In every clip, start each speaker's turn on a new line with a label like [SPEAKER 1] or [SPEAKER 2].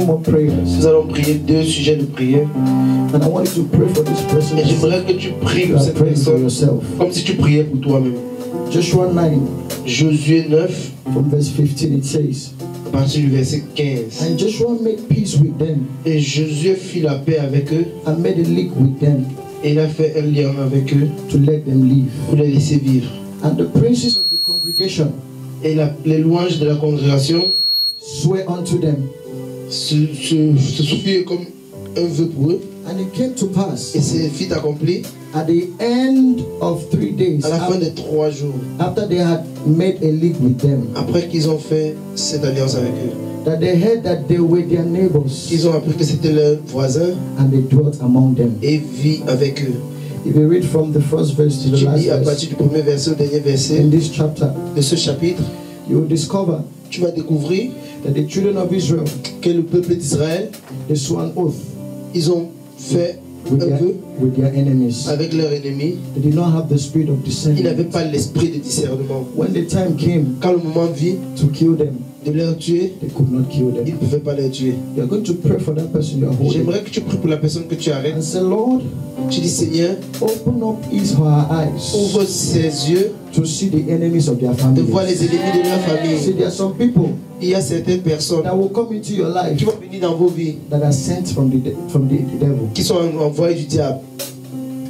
[SPEAKER 1] more prayers.
[SPEAKER 2] Nous allons prier 2 sujets de prière.
[SPEAKER 1] And I want you to pray for this person.
[SPEAKER 2] Et j'aimerais que tu pries pour cette personne comme si tu priais pour toi-même.
[SPEAKER 1] Joshua 9,
[SPEAKER 2] Josué 9,
[SPEAKER 1] from verse 15, it says,
[SPEAKER 2] à partir du verset 15.
[SPEAKER 1] And Joshua made peace with them,
[SPEAKER 2] Et Josué fit la paix avec eux,
[SPEAKER 1] and made a league with them,
[SPEAKER 2] et il a fait un lien avec eux
[SPEAKER 1] to let them live.
[SPEAKER 2] pour les laisser vivre.
[SPEAKER 1] And the princes of the congregation
[SPEAKER 2] Et les louanges de la congrégation
[SPEAKER 1] swear unto them.
[SPEAKER 2] se soufirent comme un vœu pour eux.
[SPEAKER 1] And it came to pass,
[SPEAKER 2] Et c'est fit accompli
[SPEAKER 1] at the end of 3 days,
[SPEAKER 2] à la fin des 3 jours,
[SPEAKER 1] after they had made a league with them,
[SPEAKER 2] après qu'ils ont fait cette alliance avec eux,
[SPEAKER 1] that they heard that they were their neighbors,
[SPEAKER 2] qu'ils ont appris que c'était leurs voisins
[SPEAKER 1] and they dwelt among them.
[SPEAKER 2] et vit avec eux.
[SPEAKER 1] If you read from the first verse to the
[SPEAKER 2] Tu
[SPEAKER 1] last
[SPEAKER 2] lis à
[SPEAKER 1] verse
[SPEAKER 2] partir du premier verset au dernier verset
[SPEAKER 1] in this chapter,
[SPEAKER 2] de ce chapitre,
[SPEAKER 1] you will discover
[SPEAKER 2] tu vas découvrir
[SPEAKER 1] that the children of Israel,
[SPEAKER 2] que le peuple d'Israël,
[SPEAKER 1] they swore an oath
[SPEAKER 2] ils ont fait un vœu
[SPEAKER 1] with their enemies.
[SPEAKER 2] avec leurs ennemis.
[SPEAKER 1] They did not have the spirit of
[SPEAKER 2] Ils n'avaient
[SPEAKER 1] discernment.
[SPEAKER 2] pas l'esprit de discernement.
[SPEAKER 1] When the time came
[SPEAKER 2] Quand le moment vient
[SPEAKER 1] to kill them,
[SPEAKER 2] de leur tuer,
[SPEAKER 1] they could not kill
[SPEAKER 2] ils ne
[SPEAKER 1] them.
[SPEAKER 2] pouvaient pas les tuer.
[SPEAKER 1] You are going to pray for that person you are holding
[SPEAKER 2] J'aimerais que tu pries pour la personne que tu arrêtes.
[SPEAKER 1] and say, Lord,
[SPEAKER 2] Tu dis, Seigneur,
[SPEAKER 1] open up his or her eyes
[SPEAKER 2] ouvre ses yeux
[SPEAKER 1] to see the enemies of their
[SPEAKER 2] de
[SPEAKER 1] family.
[SPEAKER 2] voir les ennemis de leur
[SPEAKER 1] See,
[SPEAKER 2] famille.
[SPEAKER 1] there are some people
[SPEAKER 2] Il y a certaines personnes
[SPEAKER 1] that will come into your life
[SPEAKER 2] qui vont venir dans vos vies,
[SPEAKER 1] that are sent from the devil.
[SPEAKER 2] qui sont envoyés du diable.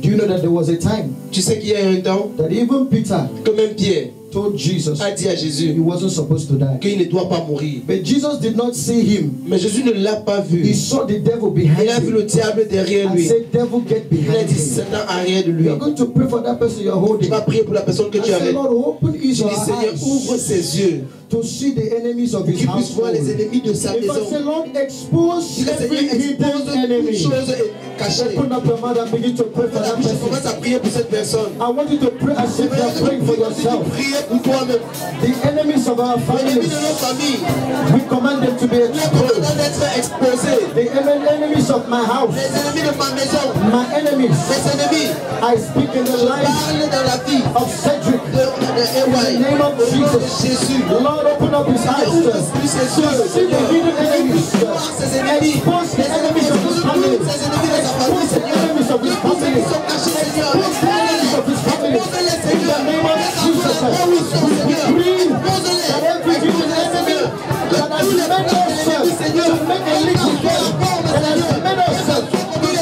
[SPEAKER 1] Do you know that there was a time
[SPEAKER 2] Tu sais qu'il y a un temps
[SPEAKER 1] that even Peter
[SPEAKER 2] que même Pierre
[SPEAKER 1] told Jesus
[SPEAKER 2] a dit à
[SPEAKER 1] he
[SPEAKER 2] Jésus
[SPEAKER 1] wasn't supposed to die?
[SPEAKER 2] qu'il ne doit pas mourir.
[SPEAKER 1] But Jesus did not see him.
[SPEAKER 2] Mais Jésus ne l'a pas
[SPEAKER 1] He
[SPEAKER 2] vu.
[SPEAKER 1] saw the devil
[SPEAKER 2] Il
[SPEAKER 1] behind
[SPEAKER 2] a vu le
[SPEAKER 1] him
[SPEAKER 2] diable derrière
[SPEAKER 1] and
[SPEAKER 2] lui.
[SPEAKER 1] said, devil, get
[SPEAKER 2] Il a
[SPEAKER 1] behind
[SPEAKER 2] dit
[SPEAKER 1] him.
[SPEAKER 2] Satan arrière de lui.
[SPEAKER 1] You are going to pray for that person you are
[SPEAKER 2] Tu
[SPEAKER 1] holding.
[SPEAKER 2] vas prier pour la personne que
[SPEAKER 1] And
[SPEAKER 2] tu
[SPEAKER 1] say,
[SPEAKER 2] arrêtes.
[SPEAKER 1] Lord, open his
[SPEAKER 2] Tu
[SPEAKER 1] or
[SPEAKER 2] dis
[SPEAKER 1] her
[SPEAKER 2] Seigneur, ouvre
[SPEAKER 1] eyes
[SPEAKER 2] ses yeux
[SPEAKER 1] to see the enemies of
[SPEAKER 2] pour
[SPEAKER 1] his
[SPEAKER 2] qu'il puisse voir
[SPEAKER 1] household.
[SPEAKER 2] les ennemis de sa
[SPEAKER 1] In fact, say,
[SPEAKER 2] maison.
[SPEAKER 1] Lord, expose
[SPEAKER 2] Dis que
[SPEAKER 1] every
[SPEAKER 2] Seigneur
[SPEAKER 1] hidden
[SPEAKER 2] expose toute
[SPEAKER 1] enemy.
[SPEAKER 2] chose cachée.
[SPEAKER 1] Open up your mouth and begin to pray for that
[SPEAKER 2] Je
[SPEAKER 1] person.
[SPEAKER 2] commence à prier pour cette personne.
[SPEAKER 1] I want you to pray as if you are praying for yourself.
[SPEAKER 2] Priez pour toi-même.
[SPEAKER 1] The enemies of our
[SPEAKER 2] Les ennemis
[SPEAKER 1] families,
[SPEAKER 2] de nos familles,
[SPEAKER 1] we command them to be
[SPEAKER 2] les
[SPEAKER 1] exposed.
[SPEAKER 2] commandants d'être exposés.
[SPEAKER 1] The enemies of my house,
[SPEAKER 2] Les ennemis de ma maison,
[SPEAKER 1] my enemies,
[SPEAKER 2] mes ennemis,
[SPEAKER 1] I speak in the
[SPEAKER 2] je
[SPEAKER 1] life
[SPEAKER 2] parle dans la vie
[SPEAKER 1] of Cedric.
[SPEAKER 2] de
[SPEAKER 1] In the
[SPEAKER 2] Ewaï.
[SPEAKER 1] name of
[SPEAKER 2] Au nom de
[SPEAKER 1] Jesus,
[SPEAKER 2] Jésus.
[SPEAKER 1] Lord, open up his eyes
[SPEAKER 2] Ouvre
[SPEAKER 1] to
[SPEAKER 2] plus ses yeux,
[SPEAKER 1] see the
[SPEAKER 2] Seigneur.
[SPEAKER 1] hidden enemies.
[SPEAKER 2] Voir ses ennemis.
[SPEAKER 1] Expose the
[SPEAKER 2] Les
[SPEAKER 1] enemies of his family.
[SPEAKER 2] ses ennemis de sa famille,
[SPEAKER 1] Expose the
[SPEAKER 2] Seigneur.
[SPEAKER 1] enemies of his
[SPEAKER 2] Tous ceux
[SPEAKER 1] family.
[SPEAKER 2] qui sont cachés, Seigneur.
[SPEAKER 1] Expose the enemies of his family.
[SPEAKER 2] Expose-les,
[SPEAKER 1] In
[SPEAKER 2] Seigneur.
[SPEAKER 1] the name of Jesus,
[SPEAKER 2] Là où ils sont,
[SPEAKER 1] we
[SPEAKER 2] Seigneur.
[SPEAKER 1] decree
[SPEAKER 2] Expose-les.
[SPEAKER 1] that every hidden enemy that has made us to make a link with them, that has made us to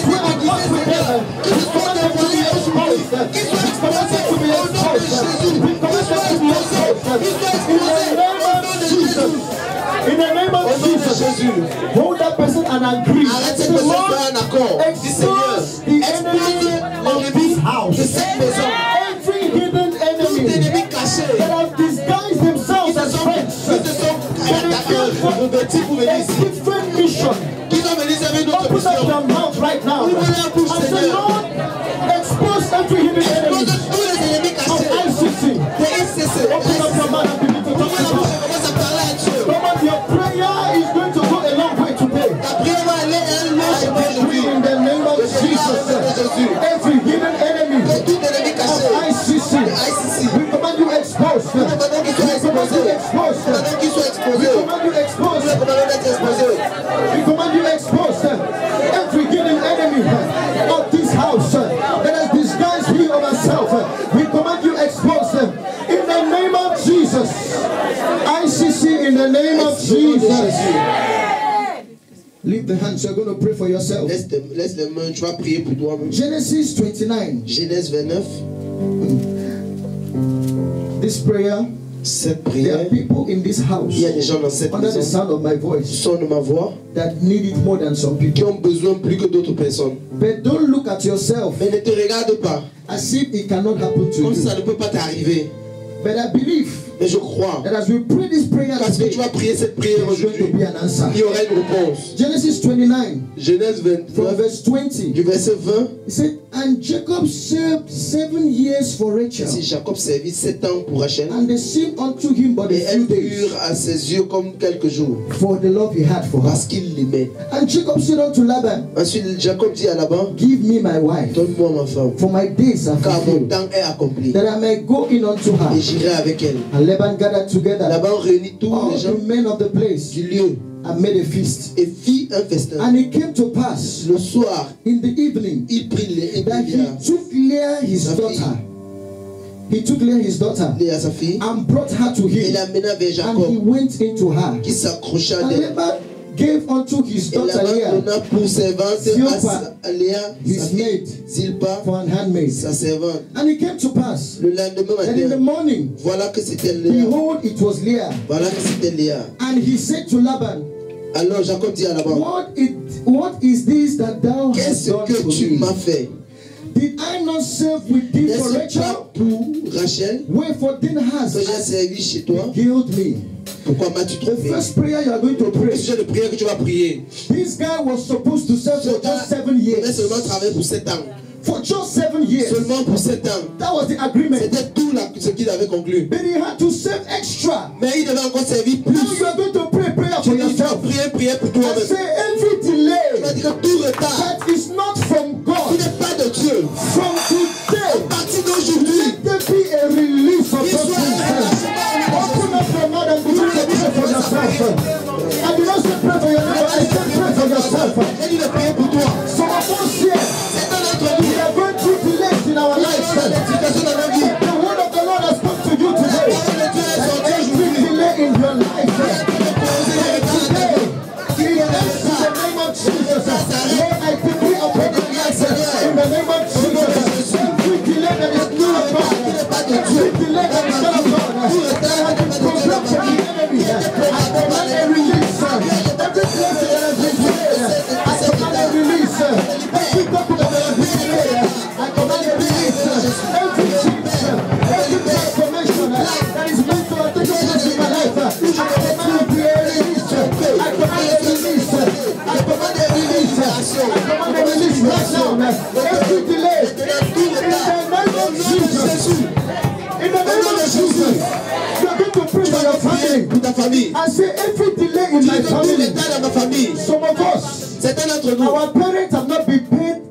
[SPEAKER 1] swear an oath with them, we command them to be exposed. We command them to be exposed. We command them to be exposed. In the name of Jesus. In the name of Jesus. Hold that person and agree.
[SPEAKER 2] Arrête cette
[SPEAKER 1] The
[SPEAKER 2] personne,
[SPEAKER 1] Lord
[SPEAKER 2] fais un accord. Dis Seigneur,
[SPEAKER 1] expose the enemy of this house.
[SPEAKER 2] de cette maison.
[SPEAKER 1] Every hidden
[SPEAKER 2] Tout
[SPEAKER 1] enemy
[SPEAKER 2] ennemi caché.
[SPEAKER 1] that have disguised themselves as friends.
[SPEAKER 2] Qui se sont revêtis pour venir
[SPEAKER 1] A
[SPEAKER 2] ici.
[SPEAKER 1] different mission.
[SPEAKER 2] Qui sont venus servir notre
[SPEAKER 1] Open up
[SPEAKER 2] mission.
[SPEAKER 1] your mouth right now.
[SPEAKER 2] Ouvrez la bouche,
[SPEAKER 1] And say,
[SPEAKER 2] Seigneur.
[SPEAKER 1] Lord, expose every hidden enemy
[SPEAKER 2] Expose tous les ennemis
[SPEAKER 1] of
[SPEAKER 2] cachés.
[SPEAKER 1] ICC.
[SPEAKER 2] De ICC.
[SPEAKER 1] Open up your mouth and begin to talk
[SPEAKER 2] Ouvre la
[SPEAKER 1] to
[SPEAKER 2] bouche
[SPEAKER 1] God.
[SPEAKER 2] et commence à parler à Dieu.
[SPEAKER 1] Come on, your prayer is going to go a long way today.
[SPEAKER 2] Ta prière va aller un long chemin
[SPEAKER 1] I
[SPEAKER 2] aujourd'hui.
[SPEAKER 1] decree in the name of Jesus, every hidden enemy
[SPEAKER 2] Que tout ennemi
[SPEAKER 1] of
[SPEAKER 2] caché.
[SPEAKER 1] ICC,
[SPEAKER 2] ICC.
[SPEAKER 1] we command you exposed. We
[SPEAKER 2] Nous demandons qu'ils soient
[SPEAKER 1] command you
[SPEAKER 2] exposés.
[SPEAKER 1] exposed.
[SPEAKER 2] Nous demandons qu'ils soient
[SPEAKER 1] We
[SPEAKER 2] exposés.
[SPEAKER 1] command you
[SPEAKER 2] Nous
[SPEAKER 1] exposed.
[SPEAKER 2] les commandons d'être exposés.
[SPEAKER 1] We command you exposed. Every hidden enemy of this house that has disguised him or herself, we command you exposed. In the name of Jesus. ICC, in the name of Jesus. Lift the hands. You're going to pray for yourself.
[SPEAKER 2] Laisse les mains, tu vas prier pour toi-même.
[SPEAKER 1] Genesis 29.
[SPEAKER 2] Genèse 29.
[SPEAKER 1] This prayer,
[SPEAKER 2] Cette
[SPEAKER 1] there
[SPEAKER 2] prière,
[SPEAKER 1] are people in this house
[SPEAKER 2] il y a des gens dans cette
[SPEAKER 1] under the
[SPEAKER 2] maison,
[SPEAKER 1] sound of my voice
[SPEAKER 2] son de ma voix,
[SPEAKER 1] that need it more than some
[SPEAKER 2] qui
[SPEAKER 1] people.
[SPEAKER 2] ont besoin plus que d'autres personnes.
[SPEAKER 1] But don't look at yourself
[SPEAKER 2] Mais ne te regarde pas,
[SPEAKER 1] as if it cannot happen to
[SPEAKER 2] comme si
[SPEAKER 1] you.
[SPEAKER 2] ça ne peut pas t'arriver.
[SPEAKER 1] But I believe
[SPEAKER 2] Mais je crois,
[SPEAKER 1] that as we pray this prayer
[SPEAKER 2] parce que
[SPEAKER 1] today,
[SPEAKER 2] tu vas prier cette prière
[SPEAKER 1] there's going to
[SPEAKER 2] aujourd'hui,
[SPEAKER 1] be an answer.
[SPEAKER 2] il y aura une réponse.
[SPEAKER 1] Genesis 29
[SPEAKER 2] Genèse
[SPEAKER 1] from
[SPEAKER 2] 29,
[SPEAKER 1] verse 20.
[SPEAKER 2] du verset 20.
[SPEAKER 1] It said, and Jacob served 7 years for Rachel,
[SPEAKER 2] Si Jacob servit 7 ans pour Rachel,
[SPEAKER 1] and they seemed unto him but
[SPEAKER 2] et
[SPEAKER 1] a
[SPEAKER 2] elles
[SPEAKER 1] few days,
[SPEAKER 2] furent à ses yeux comme quelques jours,
[SPEAKER 1] for the love he had for her.
[SPEAKER 2] parce qu'il l'aimait.
[SPEAKER 1] And Jacob said unto Laban,
[SPEAKER 2] Ensuite, Jacob dit à Laban,
[SPEAKER 1] give me my wife,
[SPEAKER 2] donne-moi ma femme,
[SPEAKER 1] for my days are
[SPEAKER 2] car mon
[SPEAKER 1] fulfilled,
[SPEAKER 2] temps est accompli,
[SPEAKER 1] that I may go in unto her.
[SPEAKER 2] et j'irai avec elle.
[SPEAKER 1] And Laban gathered together
[SPEAKER 2] Laban réunit tous
[SPEAKER 1] all
[SPEAKER 2] les gens
[SPEAKER 1] the men of the place
[SPEAKER 2] du lieu
[SPEAKER 1] and made a feast.
[SPEAKER 2] et fit un festin.
[SPEAKER 1] And it came to pass
[SPEAKER 2] Le soir,
[SPEAKER 1] in the evening
[SPEAKER 2] il prit
[SPEAKER 1] that he took Leah his daughter. He took Leah his daughter
[SPEAKER 2] Léa, sa fille,
[SPEAKER 1] and brought her to
[SPEAKER 2] et
[SPEAKER 1] him,
[SPEAKER 2] l'amena vers
[SPEAKER 1] and he
[SPEAKER 2] Jacob,
[SPEAKER 1] went into her.
[SPEAKER 2] qui s'accrocha
[SPEAKER 1] And
[SPEAKER 2] d'elle.
[SPEAKER 1] Laban gave unto his
[SPEAKER 2] Et
[SPEAKER 1] daughter
[SPEAKER 2] Laban
[SPEAKER 1] Leah
[SPEAKER 2] donna pour servante
[SPEAKER 1] Zilpa,
[SPEAKER 2] à Léa,
[SPEAKER 1] his
[SPEAKER 2] sa fille,
[SPEAKER 1] maid,
[SPEAKER 2] Zilpa,
[SPEAKER 1] for an handmaid.
[SPEAKER 2] sa servante.
[SPEAKER 1] And it came to pass
[SPEAKER 2] Le lendemain
[SPEAKER 1] that in the
[SPEAKER 2] matin,
[SPEAKER 1] morning,
[SPEAKER 2] voilà que c'était Léa.
[SPEAKER 1] behold, it was Leah.
[SPEAKER 2] Voilà que c'était Léa.
[SPEAKER 1] And he said to Laban,
[SPEAKER 2] Alors Jacob dit à Laban,
[SPEAKER 1] What is this that thou hast
[SPEAKER 2] qu'est-ce
[SPEAKER 1] done
[SPEAKER 2] que
[SPEAKER 1] for
[SPEAKER 2] tu
[SPEAKER 1] me?
[SPEAKER 2] m'as fait?
[SPEAKER 1] Did I not serve with thee for
[SPEAKER 2] N'est-ce
[SPEAKER 1] Rachel?
[SPEAKER 2] pas pour Rachel
[SPEAKER 1] Wherefore then hast
[SPEAKER 2] que j'ai servi chez toi?
[SPEAKER 1] killed me?
[SPEAKER 2] Pourquoi m'as-tu
[SPEAKER 1] The
[SPEAKER 2] trompé?
[SPEAKER 1] first prayer you are going to
[SPEAKER 2] Le
[SPEAKER 1] pray.
[SPEAKER 2] sujet de prière que tu vas prier.
[SPEAKER 1] This guy was supposed to serve for just 7
[SPEAKER 2] Il
[SPEAKER 1] years.
[SPEAKER 2] devait seulement travailler pour 7 ans.
[SPEAKER 1] For just 7 years.
[SPEAKER 2] Seulement pour 7 ans.
[SPEAKER 1] That was the agreement.
[SPEAKER 2] C'était tout ce qu'il avait conclu.
[SPEAKER 1] But he had to serve extra.
[SPEAKER 2] Mais il devait encore servir
[SPEAKER 1] Now
[SPEAKER 2] plus.
[SPEAKER 1] you are going to pray prayer
[SPEAKER 2] Tu
[SPEAKER 1] for
[SPEAKER 2] dois
[SPEAKER 1] yourself.
[SPEAKER 2] prier pour
[SPEAKER 1] I
[SPEAKER 2] toi-même.
[SPEAKER 1] say every
[SPEAKER 2] Tu
[SPEAKER 1] delay
[SPEAKER 2] vas dire que tout retard,
[SPEAKER 1] that is not from
[SPEAKER 2] qui
[SPEAKER 1] God,
[SPEAKER 2] n'est pas de Dieu,
[SPEAKER 1] from today,
[SPEAKER 2] à partir d'aujourd'hui,
[SPEAKER 1] let there be a release of
[SPEAKER 2] il
[SPEAKER 1] those
[SPEAKER 2] soit
[SPEAKER 1] things. Open up your mouth and begin to pray for yourself. I do not say pray for your neighbor, I say pray for yourself.
[SPEAKER 2] j'ai dit de prier pour toi.
[SPEAKER 1] Some of us here,
[SPEAKER 2] C'est un autre
[SPEAKER 1] we
[SPEAKER 2] livre.
[SPEAKER 1] are going through delays in our lives.
[SPEAKER 2] L'éducation dans nos vies.
[SPEAKER 1] The word of the Lord has come to you today. That every delay in your life, today, in the name of Jesus, Lord, I decree upon your life, in the name of Jesus, every delay that is not of God, every delay that is not of God, that has been programmed from the enemy, I command a release. Every blessing that has been delayed, I command a release. Every document that has been delayed, I command a release. Every change, every transformation that is meant to take place in my life, I command a release. I command a release. I command a release. I command a release right now. Every delay, in the name of Jesus. In the name of Jesus, you are going to pray for your family.
[SPEAKER 2] Pour ta famille.
[SPEAKER 1] And say every delay in my
[SPEAKER 2] Tout
[SPEAKER 1] family.
[SPEAKER 2] retard dans ma famille.
[SPEAKER 1] Some of us,
[SPEAKER 2] Certains d'entre nous,
[SPEAKER 1] our parents have not been paid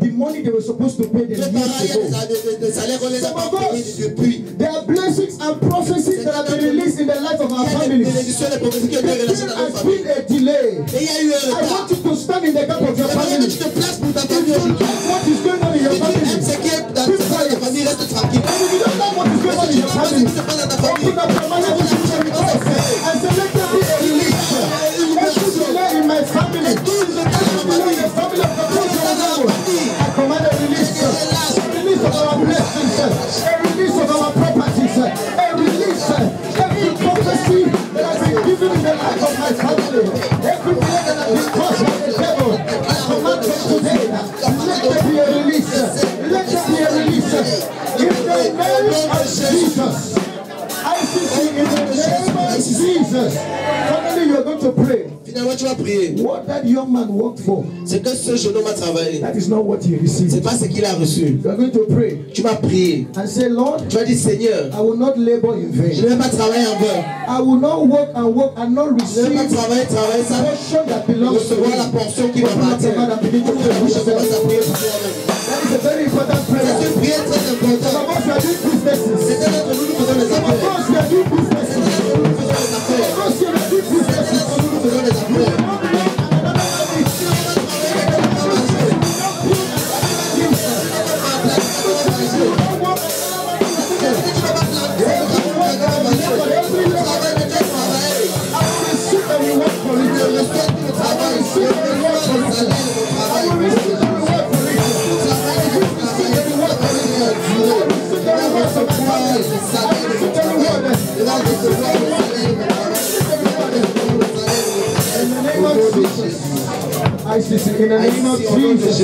[SPEAKER 1] the money they were supposed to pay them
[SPEAKER 2] les parents, il y
[SPEAKER 1] years
[SPEAKER 2] a
[SPEAKER 1] ago.
[SPEAKER 2] des salaires qu'on les a pas payés depuis.
[SPEAKER 1] There are blessings and prophecies that have been released in the life of our
[SPEAKER 2] Il y a des
[SPEAKER 1] families.
[SPEAKER 2] bénédictions, des prophéties qui ont été relâchées
[SPEAKER 1] There
[SPEAKER 2] dans nos
[SPEAKER 1] has
[SPEAKER 2] familles.
[SPEAKER 1] been a delay.
[SPEAKER 2] Et il y a eu un
[SPEAKER 1] I
[SPEAKER 2] retard.
[SPEAKER 1] want you to stand in the gap of your
[SPEAKER 2] J'aimerais que
[SPEAKER 1] family.
[SPEAKER 2] tu te places pour ta
[SPEAKER 1] If
[SPEAKER 2] famille
[SPEAKER 1] you
[SPEAKER 2] aujourd'hui.
[SPEAKER 1] like what is going on in your
[SPEAKER 2] Et tu aimes
[SPEAKER 1] family,
[SPEAKER 2] ce qui est dans ta famille, reste tranquille.
[SPEAKER 1] and if you don't like what is going on in your family,
[SPEAKER 2] Ce qui se passe dans ta famille,
[SPEAKER 1] open up your mind and begin to rejoice. And say, let there be a release. Every delay in my family, every delay in the family of the people, I command a release. A release of our blessings, a release of our properties, a release. Every prophecy that has been given in the life of my family, every delay that has been caused by the devil, I command from today, let there be a release. Let there be a release. In the name of Jesus. ICC, in the name of Jesus. Finally, you are going to pray.
[SPEAKER 2] finalement tu vas prier.
[SPEAKER 1] What that young man worked for,
[SPEAKER 2] C'est que ce jeune homme a travaillé.
[SPEAKER 1] that is not what he
[SPEAKER 2] C'est
[SPEAKER 1] received.
[SPEAKER 2] pas ce qu'il a reçu.
[SPEAKER 1] You are going to pray
[SPEAKER 2] Tu vas prier.
[SPEAKER 1] and say, Lord,
[SPEAKER 2] Tu vas dire Seigneur,
[SPEAKER 1] I will not labor in
[SPEAKER 2] je
[SPEAKER 1] vain.
[SPEAKER 2] ne vais pas travailler en vain.
[SPEAKER 1] I will not work and not
[SPEAKER 2] Je ne vais pas
[SPEAKER 1] receive
[SPEAKER 2] travailler
[SPEAKER 1] the
[SPEAKER 2] ça.
[SPEAKER 1] portion that belongs to
[SPEAKER 2] Recevoir la
[SPEAKER 1] me.
[SPEAKER 2] portion qui
[SPEAKER 1] Open up your
[SPEAKER 2] m'appartient.
[SPEAKER 1] mouth and begin to pray for
[SPEAKER 2] Je commence
[SPEAKER 1] yourself.
[SPEAKER 2] à prier pour toi-même.
[SPEAKER 1] That is a very important
[SPEAKER 2] C'est
[SPEAKER 1] prayer.
[SPEAKER 2] une prière très
[SPEAKER 1] Some
[SPEAKER 2] importante.
[SPEAKER 1] of us are doing businesses.
[SPEAKER 2] Certains d'entre nous, nous faisons des
[SPEAKER 1] Some of
[SPEAKER 2] affaires.
[SPEAKER 1] us are doing businesses.
[SPEAKER 2] Certains d'entre nous, nous faisons des affaires.
[SPEAKER 1] Some of us are doing businesses.
[SPEAKER 2] Certains d'entre nous, nous faisons des affaires. In the name of Jesus,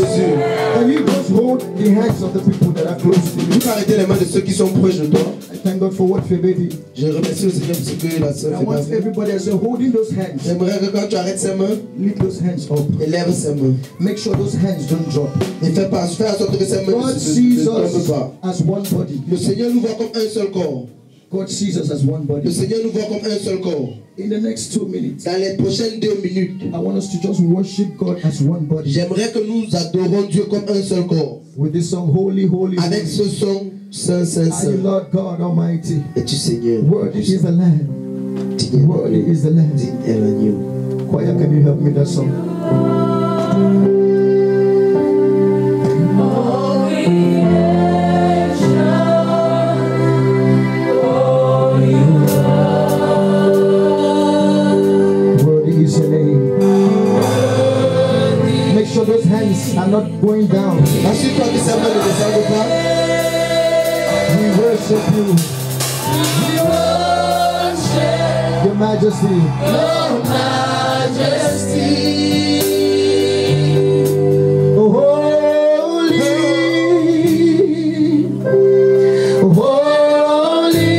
[SPEAKER 2] can you just hold the hands of the people that are close to you? Tu peux arrêter les mains de ceux qui sont proches de toi.
[SPEAKER 1] I thank God for what Febe did.
[SPEAKER 2] Je remercie le Seigneur pour ce que la sœur
[SPEAKER 1] I
[SPEAKER 2] fait
[SPEAKER 1] want
[SPEAKER 2] passer.
[SPEAKER 1] everybody as they're holding those hands,
[SPEAKER 2] J'aimerais que quand tu arrêtes ses mains,
[SPEAKER 1] lift those hands up.
[SPEAKER 2] élève ses mains.
[SPEAKER 1] Make sure those hands don't drop.
[SPEAKER 2] Et fais en sorte que ses mains
[SPEAKER 1] God
[SPEAKER 2] ne
[SPEAKER 1] sees
[SPEAKER 2] tombent
[SPEAKER 1] us
[SPEAKER 2] pas.
[SPEAKER 1] as one body.
[SPEAKER 2] Le Seigneur nous voit comme un seul corps.
[SPEAKER 1] God sees us as one
[SPEAKER 2] Le
[SPEAKER 1] body.
[SPEAKER 2] Seigneur nous voit comme un seul corps.
[SPEAKER 1] In the next 2 minutes,
[SPEAKER 2] Dans les prochaines 2 minutes,
[SPEAKER 1] I want us to just worship God as one body.
[SPEAKER 2] j'aimerais que nous adorons Dieu comme un seul corps.
[SPEAKER 1] With this song, Holy, Holy,
[SPEAKER 2] Avec
[SPEAKER 1] Holy.
[SPEAKER 2] ce son, Saint, Saint,
[SPEAKER 1] Are you
[SPEAKER 2] Saint.
[SPEAKER 1] Lord God Almighty?
[SPEAKER 2] Es-tu Seigneur?
[SPEAKER 1] Worthy is the Lamb.
[SPEAKER 2] Digne
[SPEAKER 1] Worthy is the Lamb.
[SPEAKER 2] est l'agneau. Choir, can you help me that song? Worthy is your name. Make sure those hands are not going down.
[SPEAKER 1] Assure-toi que sa main ne descende pas.
[SPEAKER 2] We worship you. Your Majesty.
[SPEAKER 1] Your Majesty.
[SPEAKER 2] Oh, holy. Holy.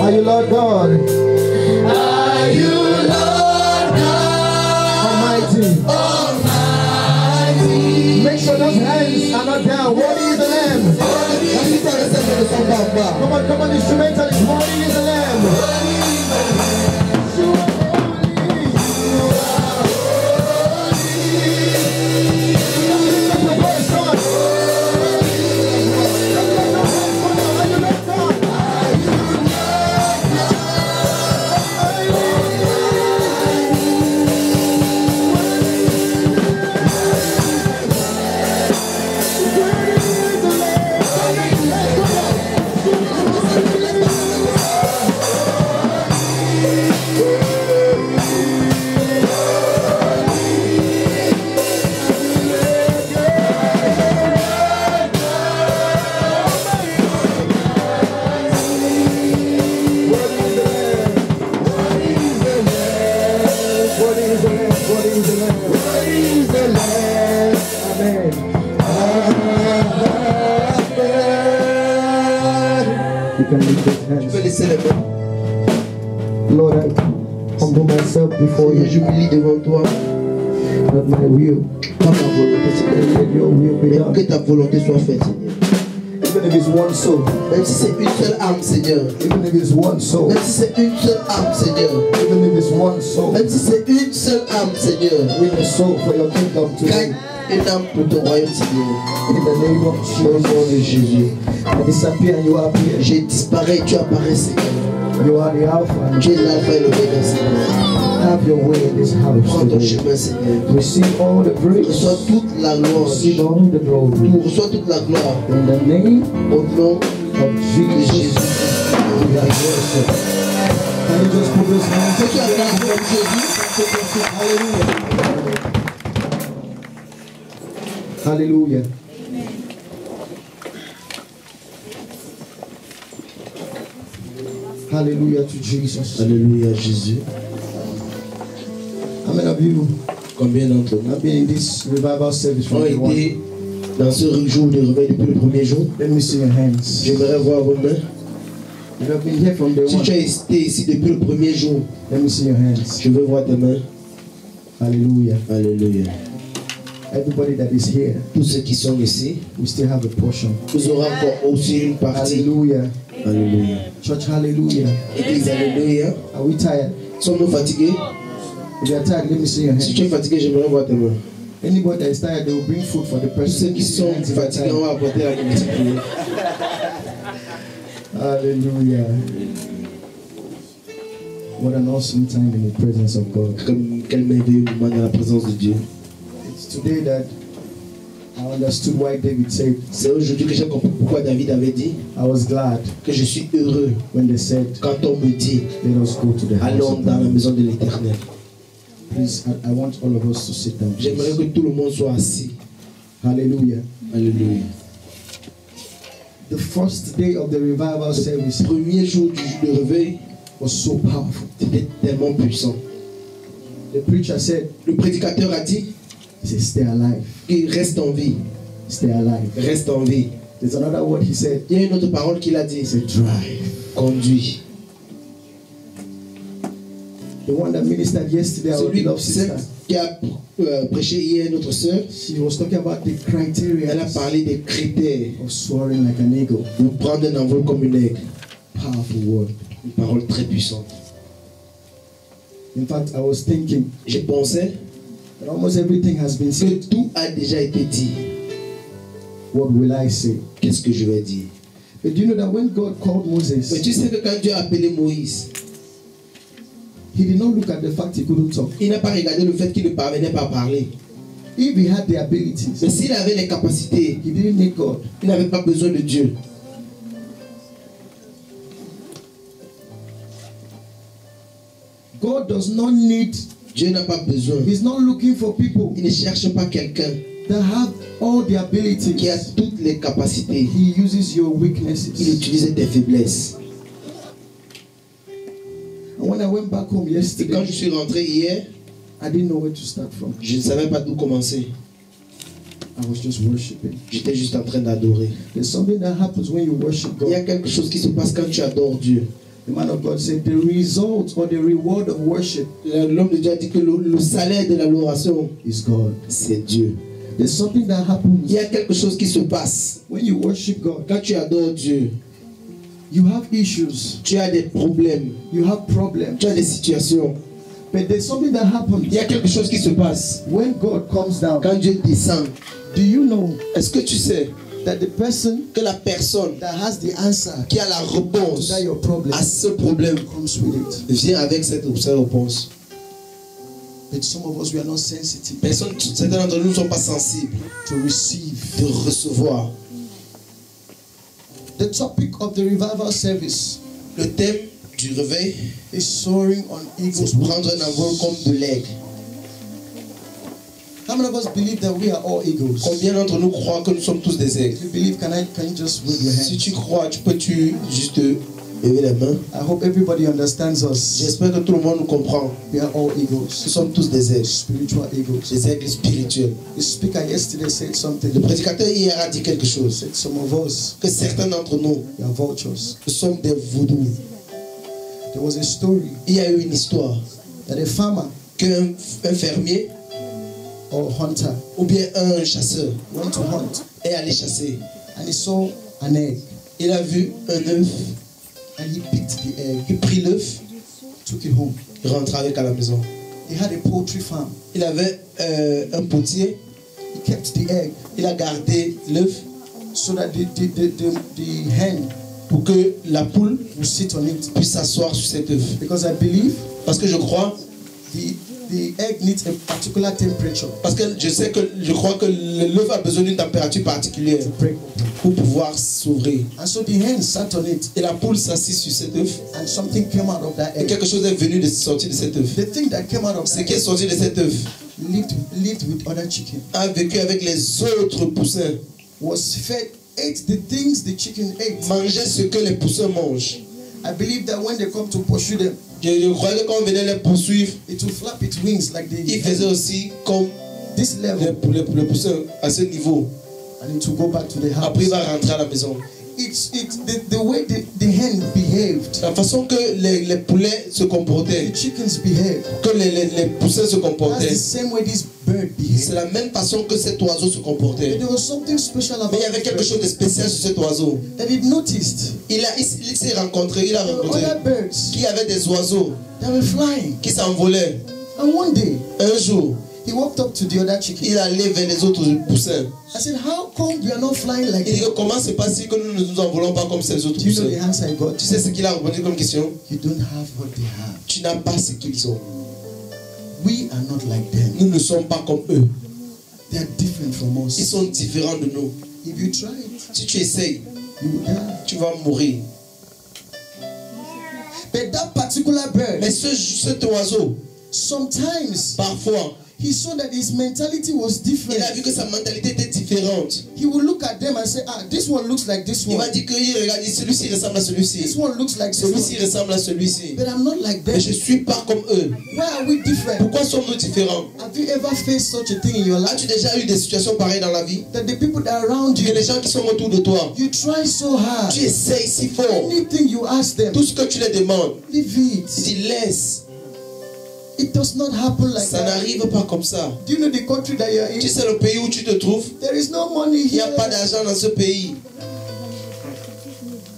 [SPEAKER 2] Are you Lord God?
[SPEAKER 1] Are you Lord God
[SPEAKER 2] Almighty.
[SPEAKER 1] Almighty?
[SPEAKER 2] Make sure those hands are not down. Holy is the Lamb.
[SPEAKER 1] Assure-toi que sa main ne descend pas en bas.
[SPEAKER 2] Come on, instrumentalist. Holy is the Lamb. You are Lord, I humble myself before you.
[SPEAKER 1] J'oublie devant toi.
[SPEAKER 2] Not my will,
[SPEAKER 1] Pas ma volonté, Seigneur.
[SPEAKER 2] let your will be
[SPEAKER 1] Mais
[SPEAKER 2] done.
[SPEAKER 1] que ta volonté soit faite, Seigneur.
[SPEAKER 2] Even if it's one soul,
[SPEAKER 1] Même si c'est une seule âme, Seigneur.
[SPEAKER 2] even if it's one soul,
[SPEAKER 1] Même si c'est une seule âme, Seigneur.
[SPEAKER 2] even if it's one soul,
[SPEAKER 1] Même si c'est une seule âme, Seigneur.
[SPEAKER 2] win a soul for your kingdom
[SPEAKER 1] Gagne
[SPEAKER 2] today.
[SPEAKER 1] une âme pour ton royaume, Seigneur.
[SPEAKER 2] In the name of
[SPEAKER 1] Au nom de
[SPEAKER 2] Jesus,
[SPEAKER 1] Jésus.
[SPEAKER 2] I disappear and you appear.
[SPEAKER 1] Je disparais, tu apparais, Seigneur.
[SPEAKER 2] You are the Alpha and
[SPEAKER 1] Tu es l'alpha et l'oméga, Seigneur.
[SPEAKER 2] have your way in this house
[SPEAKER 1] Prends ton
[SPEAKER 2] today.
[SPEAKER 1] chemin, Seigneur.
[SPEAKER 2] Receive all the praise,
[SPEAKER 1] Reçois toute la louange.
[SPEAKER 2] receive all the glory.
[SPEAKER 1] Tout, reçois toute la gloire.
[SPEAKER 2] In the name
[SPEAKER 1] Au nom
[SPEAKER 2] of
[SPEAKER 1] de
[SPEAKER 2] Jesus,
[SPEAKER 1] Jésus.
[SPEAKER 2] we are worship. Can you just put those hands
[SPEAKER 1] Ceux qui acclament le nom de Jésus,
[SPEAKER 2] Hallelujah. Hallelujah. Hallelujah to Jesus.
[SPEAKER 1] Alléluia, Jésus.
[SPEAKER 2] How many of you
[SPEAKER 1] Combien d'entre nous
[SPEAKER 2] have been in this revival service from
[SPEAKER 1] ont
[SPEAKER 2] day one?
[SPEAKER 1] été dans ce jour de réveil depuis le premier jour?
[SPEAKER 2] Let me see your hands.
[SPEAKER 1] J'aimerais voir vos mains.
[SPEAKER 2] You have been here from day
[SPEAKER 1] Si
[SPEAKER 2] one.
[SPEAKER 1] tu as été ici depuis le premier jour,
[SPEAKER 2] Let me see your hands.
[SPEAKER 1] je veux voir tes mains.
[SPEAKER 2] Hallelujah.
[SPEAKER 1] Alléluia.
[SPEAKER 2] Everybody that is here,
[SPEAKER 1] Tous ceux qui sont ici,
[SPEAKER 2] we still have a portion.
[SPEAKER 1] vous aurez encore aussi une partie.
[SPEAKER 2] Hallelujah.
[SPEAKER 1] Alléluia.
[SPEAKER 2] Church, hallelujah.
[SPEAKER 1] Église, alléluia.
[SPEAKER 2] Are we tired?
[SPEAKER 1] Sommes-nous fatigués?
[SPEAKER 2] If you are tired, let me see your
[SPEAKER 1] Si tu es
[SPEAKER 2] hands.
[SPEAKER 1] fatigué, j'aimerais voir tes mains.
[SPEAKER 2] Anybody that is tired, they will bring food for the
[SPEAKER 1] Tous
[SPEAKER 2] person.
[SPEAKER 1] ceux qui sont fatigués, on va apporter la nourriture.
[SPEAKER 2] Hallelujah. What an awesome time in the presence of God.
[SPEAKER 1] Comme quel merveilleux moment dans la présence de Dieu.
[SPEAKER 2] It's today that I understood why David said,
[SPEAKER 1] C'est aujourd'hui que j'ai compris pourquoi David avait dit
[SPEAKER 2] I was glad
[SPEAKER 1] que je suis heureux
[SPEAKER 2] when they said,
[SPEAKER 1] quand on me dit
[SPEAKER 2] let us go to the house
[SPEAKER 1] allons
[SPEAKER 2] of
[SPEAKER 1] dans la
[SPEAKER 2] God.
[SPEAKER 1] maison de l'Éternel.
[SPEAKER 2] Please, I want all of us to sit down.
[SPEAKER 1] J'aimerais que tout le monde soit assis.
[SPEAKER 2] Hallelujah.
[SPEAKER 1] Alléluia.
[SPEAKER 2] The first day of the revival service
[SPEAKER 1] Premier jour du jour de réveil,
[SPEAKER 2] was so powerful.
[SPEAKER 1] c'était tellement puissant.
[SPEAKER 2] The preacher said,
[SPEAKER 1] Le prédicateur a dit
[SPEAKER 2] he said, stay alive.
[SPEAKER 1] qu'il reste en vie.
[SPEAKER 2] Stay alive.
[SPEAKER 1] Reste en vie.
[SPEAKER 2] There's another word he said.
[SPEAKER 1] Il y a une autre parole qu'il a dit.
[SPEAKER 2] He said, drive.
[SPEAKER 1] Conduit.
[SPEAKER 2] The one that ministered yesterday, our
[SPEAKER 1] Celui
[SPEAKER 2] beloved sister,
[SPEAKER 1] qui a prêché hier, notre sœur,
[SPEAKER 2] she was talking about the criteria
[SPEAKER 1] elle a parlé des critères
[SPEAKER 2] of soaring like an eagle.
[SPEAKER 1] pour prendre un envol comme une aigle.
[SPEAKER 2] Powerful word.
[SPEAKER 1] Une parole très puissante.
[SPEAKER 2] In fact, I was thinking
[SPEAKER 1] Je pensais
[SPEAKER 2] that almost everything has been
[SPEAKER 1] que
[SPEAKER 2] said.
[SPEAKER 1] tout a déjà été dit.
[SPEAKER 2] What will I say?
[SPEAKER 1] Qu'est-ce que je vais dire?
[SPEAKER 2] But do you know that when God called
[SPEAKER 1] Mais
[SPEAKER 2] Moses,
[SPEAKER 1] tu sais que quand Dieu a appelé Moïse, He did not look at the fact he couldn't talk.
[SPEAKER 2] Il n'a pas regardé le fait qu'il ne parvenait pas à parler.
[SPEAKER 1] If he had the abilities,
[SPEAKER 2] Mais s'il avait les capacités,
[SPEAKER 1] he didn't need God.
[SPEAKER 2] il n'avait pas besoin de Dieu.
[SPEAKER 1] God does not need.
[SPEAKER 2] Dieu n'a pas besoin.
[SPEAKER 1] He's not looking for people
[SPEAKER 2] Il ne cherche pas quelqu'un
[SPEAKER 1] that have all the abilities.
[SPEAKER 2] qui a toutes les capacités.
[SPEAKER 1] He uses your
[SPEAKER 2] Il
[SPEAKER 1] weaknesses.
[SPEAKER 2] utilise tes faiblesses.
[SPEAKER 1] And when I went back home
[SPEAKER 2] Et quand
[SPEAKER 1] yesterday,
[SPEAKER 2] je suis rentré hier,
[SPEAKER 1] I didn't know where to start from.
[SPEAKER 2] je ne savais pas d'où commencer.
[SPEAKER 1] I was just worshiping.
[SPEAKER 2] J'étais juste en train d'adorer.
[SPEAKER 1] There's something that happens when you worship
[SPEAKER 2] Il y a
[SPEAKER 1] God.
[SPEAKER 2] quelque chose qui se passe quand tu adores Dieu.
[SPEAKER 1] The man of God said the result or the reward of worship
[SPEAKER 2] L'homme de Dieu a dit que le salaire de l'adoration,
[SPEAKER 1] is God.
[SPEAKER 2] c'est Dieu.
[SPEAKER 1] There's something that
[SPEAKER 2] Il
[SPEAKER 1] happens
[SPEAKER 2] y a quelque chose qui se passe
[SPEAKER 1] when you worship God.
[SPEAKER 2] quand tu adores Dieu.
[SPEAKER 1] You have issues,
[SPEAKER 2] Tu as des problèmes,
[SPEAKER 1] you have problems,
[SPEAKER 2] tu as des situations.
[SPEAKER 1] but there's something that
[SPEAKER 2] Il
[SPEAKER 1] happens
[SPEAKER 2] y a quelque chose qui se passe
[SPEAKER 1] when God comes down.
[SPEAKER 2] quand Dieu descend.
[SPEAKER 1] Do you know
[SPEAKER 2] Est-ce que tu sais
[SPEAKER 1] that the person
[SPEAKER 2] que la personne
[SPEAKER 1] that has the answer
[SPEAKER 2] qui a la
[SPEAKER 1] to
[SPEAKER 2] réponse
[SPEAKER 1] that your problem
[SPEAKER 2] à ce problème
[SPEAKER 1] comes with it?
[SPEAKER 2] vient avec cette réponse?
[SPEAKER 1] But some of us, we are not sensitive
[SPEAKER 2] Certains d'entre nous ne sont pas sensibles
[SPEAKER 1] to receive.
[SPEAKER 2] de recevoir.
[SPEAKER 1] The topic of the revival service
[SPEAKER 2] Le thème du réveil,
[SPEAKER 1] is soaring on eagle's
[SPEAKER 2] c'est prendre un envol
[SPEAKER 1] wings.
[SPEAKER 2] comme de l'aigle.
[SPEAKER 1] How many of us believe that we are all eagles?
[SPEAKER 2] Combien d'entre nous croient que nous sommes tous des
[SPEAKER 1] If
[SPEAKER 2] aigles?
[SPEAKER 1] you believe, can you just wave your
[SPEAKER 2] Si
[SPEAKER 1] hand?
[SPEAKER 2] tu crois, peux-tu juste lever la main?
[SPEAKER 1] I hope everybody understands us.
[SPEAKER 2] J'espère que tout le monde nous comprend.
[SPEAKER 1] We are all
[SPEAKER 2] Nous
[SPEAKER 1] eagles,
[SPEAKER 2] sommes tous des aigles,
[SPEAKER 1] spiritual eagles.
[SPEAKER 2] des aigles spirituels.
[SPEAKER 1] The speaker yesterday said something.
[SPEAKER 2] Le prédicateur hier a dit quelque
[SPEAKER 1] He
[SPEAKER 2] chose,
[SPEAKER 1] said some of us,
[SPEAKER 2] que certains d'entre nous,
[SPEAKER 1] we are vultures.
[SPEAKER 2] nous sommes des vaudous.
[SPEAKER 1] There was a story
[SPEAKER 2] Il y a eu une histoire
[SPEAKER 1] that a farmer
[SPEAKER 2] qu'un fermier
[SPEAKER 1] or hunter
[SPEAKER 2] ou bien un chasseur
[SPEAKER 1] went to hunt
[SPEAKER 2] est allé chasser.
[SPEAKER 1] and he saw an egg
[SPEAKER 2] Il a vu un œuf,
[SPEAKER 1] and he picked the egg,
[SPEAKER 2] il prit l'œuf,
[SPEAKER 1] took it home.
[SPEAKER 2] il rentra avec à la maison.
[SPEAKER 1] He had a poultry farm.
[SPEAKER 2] Il avait un potier,
[SPEAKER 1] He kept the egg
[SPEAKER 2] il a gardé l'œuf
[SPEAKER 1] so that the hen
[SPEAKER 2] pour que la poule
[SPEAKER 1] would sit on it.
[SPEAKER 2] puisse s'asseoir sur cet œuf.
[SPEAKER 1] Because I believe
[SPEAKER 2] Parce que je crois,
[SPEAKER 1] the egg needs a particular temperature
[SPEAKER 2] parce que je crois que l'œuf a besoin d'une température particulière
[SPEAKER 1] to break.
[SPEAKER 2] pour pouvoir s'ouvrir.
[SPEAKER 1] And so the hen sat on it
[SPEAKER 2] Et la poule s'assit sur cet œuf
[SPEAKER 1] and something came out of that
[SPEAKER 2] et
[SPEAKER 1] egg.
[SPEAKER 2] quelque chose est venu de sortir de cet œuf.
[SPEAKER 1] The thing that came out of
[SPEAKER 2] Ce
[SPEAKER 1] that
[SPEAKER 2] qui est
[SPEAKER 1] egg
[SPEAKER 2] sorti de cet œuf
[SPEAKER 1] lived with other chicken,
[SPEAKER 2] a vécu avec les autres poussins,
[SPEAKER 1] was fed, ate the things the chicken ate.
[SPEAKER 2] mangeait ce que les poussins mangent.
[SPEAKER 1] I believe that when they come to pursue them,
[SPEAKER 2] Je croyais que quand on venait les poursuivre,
[SPEAKER 1] it will flap its wings like
[SPEAKER 2] il faisait aussi comme
[SPEAKER 1] this level,
[SPEAKER 2] les poussins à ce niveau.
[SPEAKER 1] and it will go back to the house.
[SPEAKER 2] Après, il va rentrer à la maison.
[SPEAKER 1] It's the way the hen behaved,
[SPEAKER 2] La façon que les poulets se comportaient,
[SPEAKER 1] the chickens behaved.
[SPEAKER 2] que les poussins se
[SPEAKER 1] That's
[SPEAKER 2] comportaient,
[SPEAKER 1] the same way this bird
[SPEAKER 2] c'est
[SPEAKER 1] behaved.
[SPEAKER 2] la même façon que cet oiseau se
[SPEAKER 1] But
[SPEAKER 2] comportait.
[SPEAKER 1] there was something special
[SPEAKER 2] Mais
[SPEAKER 1] about
[SPEAKER 2] il y avait quelque
[SPEAKER 1] this
[SPEAKER 2] chose
[SPEAKER 1] bird
[SPEAKER 2] de spécial sur cet oiseau.
[SPEAKER 1] that it noticed.
[SPEAKER 2] Il s'est rencontré, il a
[SPEAKER 1] There were
[SPEAKER 2] rencontré
[SPEAKER 1] other birds
[SPEAKER 2] qu'il y avait des oiseaux
[SPEAKER 1] that were flying,
[SPEAKER 2] qui s'envolaient.
[SPEAKER 1] and one day
[SPEAKER 2] Un jour,
[SPEAKER 1] he walked up to the other chicken.
[SPEAKER 2] il allait vers les autres poussins.
[SPEAKER 1] I said, how come we are not flying like
[SPEAKER 2] Il dit
[SPEAKER 1] that?
[SPEAKER 2] que comment c'est possible que nous ne nous envolons pas comme ces autres
[SPEAKER 1] Do you know the
[SPEAKER 2] poussins?
[SPEAKER 1] answer I got?
[SPEAKER 2] Tu sais ce qu'il a répondu comme question?
[SPEAKER 1] You don't have what they have.
[SPEAKER 2] Tu n'as pas ce qu'ils ont.
[SPEAKER 1] We are not like them.
[SPEAKER 2] Nous ne sommes pas comme eux.
[SPEAKER 1] They are different from
[SPEAKER 2] Ils
[SPEAKER 1] us.
[SPEAKER 2] sont différents de nous.
[SPEAKER 1] If you try it,
[SPEAKER 2] Si tu essayes,
[SPEAKER 1] you will die.
[SPEAKER 2] tu vas mourir.
[SPEAKER 1] But that particular bird,
[SPEAKER 2] Mais cet oiseau,
[SPEAKER 1] sometimes
[SPEAKER 2] parfois,
[SPEAKER 1] he saw that his mentality was
[SPEAKER 2] il
[SPEAKER 1] different.
[SPEAKER 2] a vu que sa mentalité était différente.
[SPEAKER 1] He will look at them and say, ah, this one looks like this
[SPEAKER 2] Il
[SPEAKER 1] one.
[SPEAKER 2] va dire que regarde, celui-ci ressemble à
[SPEAKER 1] This
[SPEAKER 2] celui-ci.
[SPEAKER 1] one looks like this
[SPEAKER 2] Celui-ci
[SPEAKER 1] one.
[SPEAKER 2] ressemble à celui-ci.
[SPEAKER 1] But I'm not like them.
[SPEAKER 2] Mais je ne suis pas comme eux.
[SPEAKER 1] Why are we different?
[SPEAKER 2] Pourquoi sommes-nous différents?
[SPEAKER 1] Have you ever faced such a thing in your life?
[SPEAKER 2] As-tu déjà eu des situations pareilles dans la vie?
[SPEAKER 1] That the people that are around
[SPEAKER 2] Que
[SPEAKER 1] you,
[SPEAKER 2] les gens qui sont autour de toi,
[SPEAKER 1] you try so hard.
[SPEAKER 2] tu essayes si fort.
[SPEAKER 1] Anything you ask them,
[SPEAKER 2] Tout ce que tu les demandes,
[SPEAKER 1] leave
[SPEAKER 2] tu
[SPEAKER 1] it.
[SPEAKER 2] dis laisse.
[SPEAKER 1] It does not happen like
[SPEAKER 2] Ça
[SPEAKER 1] that.
[SPEAKER 2] n'arrive pas comme ça.
[SPEAKER 1] Do you know the country that you're
[SPEAKER 2] Tu
[SPEAKER 1] in?
[SPEAKER 2] sais le pays où tu te trouves?
[SPEAKER 1] There is no money
[SPEAKER 2] Il n'y a
[SPEAKER 1] here.
[SPEAKER 2] pas d'argent dans ce pays.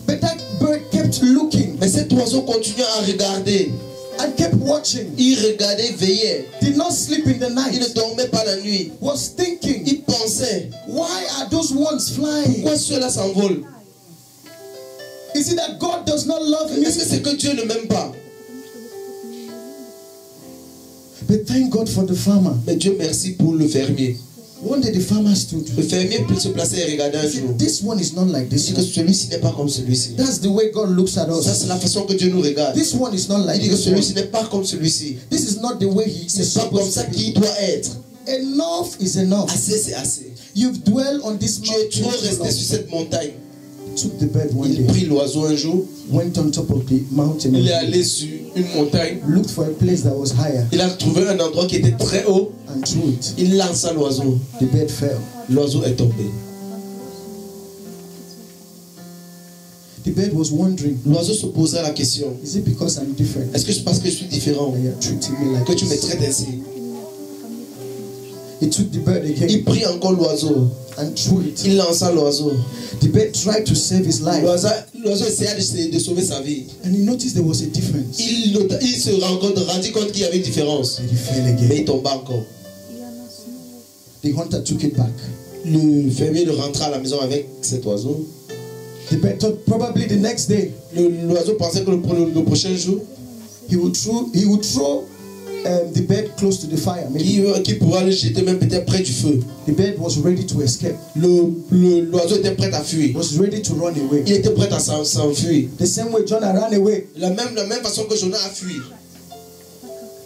[SPEAKER 1] But that bird kept looking
[SPEAKER 2] Mais cet oiseau continuait à regarder.
[SPEAKER 1] and kept watching.
[SPEAKER 2] Il regardait, veillait.
[SPEAKER 1] Did not sleep in the
[SPEAKER 2] Il ne
[SPEAKER 1] night.
[SPEAKER 2] dormait pas la nuit.
[SPEAKER 1] Was thinking,
[SPEAKER 2] Il pensait,
[SPEAKER 1] why are those ones flying?
[SPEAKER 2] pourquoi ceux-là s'envolent?
[SPEAKER 1] Is it that God does not love me?
[SPEAKER 2] Est-ce que c'est que Dieu ne m'aime pas?
[SPEAKER 1] But thank God for the farmer.
[SPEAKER 2] Mais Dieu merci pour le fermier.
[SPEAKER 1] One day the farmer stood.
[SPEAKER 2] Le fermier peut se placer et regarder un jour.
[SPEAKER 1] This one is not like
[SPEAKER 2] Il
[SPEAKER 1] this
[SPEAKER 2] dit que
[SPEAKER 1] one.
[SPEAKER 2] celui-ci n'est pas comme celui-ci.
[SPEAKER 1] That's the way God looks at
[SPEAKER 2] Ça,
[SPEAKER 1] us.
[SPEAKER 2] c'est la façon que Dieu nous regarde.
[SPEAKER 1] This one is not
[SPEAKER 2] Il
[SPEAKER 1] like
[SPEAKER 2] dit que
[SPEAKER 1] this one.
[SPEAKER 2] celui-ci n'est pas comme celui-ci.
[SPEAKER 1] This is not the way he is
[SPEAKER 2] C'est pas comme
[SPEAKER 1] supposed
[SPEAKER 2] ça
[SPEAKER 1] to
[SPEAKER 2] qu'il
[SPEAKER 1] be.
[SPEAKER 2] doit être.
[SPEAKER 1] Enough is enough.
[SPEAKER 2] Assez, c'est assez.
[SPEAKER 1] You've dwelled on this
[SPEAKER 2] Tu es trop
[SPEAKER 1] mountain.
[SPEAKER 2] resté sur cette montagne.
[SPEAKER 1] Took the bird one
[SPEAKER 2] Il
[SPEAKER 1] day,
[SPEAKER 2] prit l'oiseau un jour.
[SPEAKER 1] went on top of the mountain,
[SPEAKER 2] Il est allé sur une montagne.
[SPEAKER 1] looked for a place that was higher,
[SPEAKER 2] Il a trouvé un endroit qui était très haut.
[SPEAKER 1] and threw it.
[SPEAKER 2] Il lança l'oiseau.
[SPEAKER 1] The bird fell.
[SPEAKER 2] L'oiseau est tombé.
[SPEAKER 1] The bird was wondering,
[SPEAKER 2] L'oiseau se posait la question.
[SPEAKER 1] is it because I'm different
[SPEAKER 2] Est-ce que c'est parce que je suis différent
[SPEAKER 1] that you're treating me like
[SPEAKER 2] que tu me
[SPEAKER 1] this?
[SPEAKER 2] traites ainsi?
[SPEAKER 1] He took the bird
[SPEAKER 2] Il
[SPEAKER 1] again
[SPEAKER 2] prit encore l'oiseau.
[SPEAKER 1] and threw it.
[SPEAKER 2] Il lança l'oiseau.
[SPEAKER 1] The bird tried to save his life,
[SPEAKER 2] L'oiseau essaya de sauver sa vie.
[SPEAKER 1] and he noticed there was a difference.
[SPEAKER 2] Il se rendit compte qu'il y avait une différence.
[SPEAKER 1] And he fell
[SPEAKER 2] Mais
[SPEAKER 1] again.
[SPEAKER 2] il tomba encore.
[SPEAKER 1] The hunter took it back.
[SPEAKER 2] Le fermier le rentra à la maison avec cet oiseau.
[SPEAKER 1] The bird thought probably the next day
[SPEAKER 2] L'oiseau pensait que le prochain jour,
[SPEAKER 1] he would throw the bird close to the fire. Maybe
[SPEAKER 2] qui pourra le jeter même peut-être près du feu.
[SPEAKER 1] the bird was ready to escape,
[SPEAKER 2] L'oiseau était prêt à fuir.
[SPEAKER 1] was ready to run away.
[SPEAKER 2] Il était prêt à s'enfuir.
[SPEAKER 1] The same way Jonah ran away.
[SPEAKER 2] La même façon que Jonas a fui.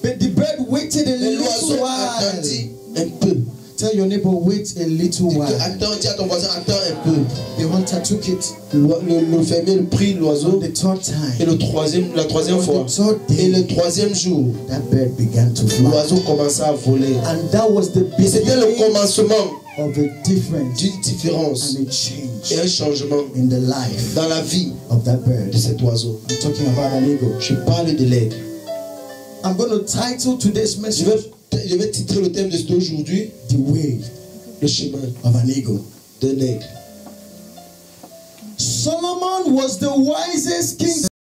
[SPEAKER 1] But the bird waited a
[SPEAKER 2] Et
[SPEAKER 1] little
[SPEAKER 2] l'oiseau
[SPEAKER 1] while.
[SPEAKER 2] attendit un peu.
[SPEAKER 1] Tell your neighbor, wait a little while.
[SPEAKER 2] Attends, dis à ton voisin, attends un peu.
[SPEAKER 1] The hunter took it
[SPEAKER 2] Le fermier prit l'oiseau.
[SPEAKER 1] the third
[SPEAKER 2] Et
[SPEAKER 1] time.
[SPEAKER 2] la troisième fois.
[SPEAKER 1] The third
[SPEAKER 2] Et
[SPEAKER 1] day,
[SPEAKER 2] le troisième jour,
[SPEAKER 1] that bird began to fly.
[SPEAKER 2] l'oiseau commença à voler.
[SPEAKER 1] And that was the
[SPEAKER 2] Et c'était le
[SPEAKER 1] beginning
[SPEAKER 2] commencement
[SPEAKER 1] of a difference
[SPEAKER 2] d'une différence
[SPEAKER 1] and a
[SPEAKER 2] et
[SPEAKER 1] change
[SPEAKER 2] un changement
[SPEAKER 1] in the life
[SPEAKER 2] dans la vie
[SPEAKER 1] of that bird.
[SPEAKER 2] de cet oiseau.
[SPEAKER 1] I'm talking about an eagle.
[SPEAKER 2] Je parle de l'aigle.
[SPEAKER 1] I'm going to title today's
[SPEAKER 2] Je
[SPEAKER 1] message,
[SPEAKER 2] vais titrer le thème d'aujourd'hui,
[SPEAKER 1] The Way
[SPEAKER 2] le chemin
[SPEAKER 1] of an Eagle.
[SPEAKER 2] d'un aigle.
[SPEAKER 1] Solomon was the wisest king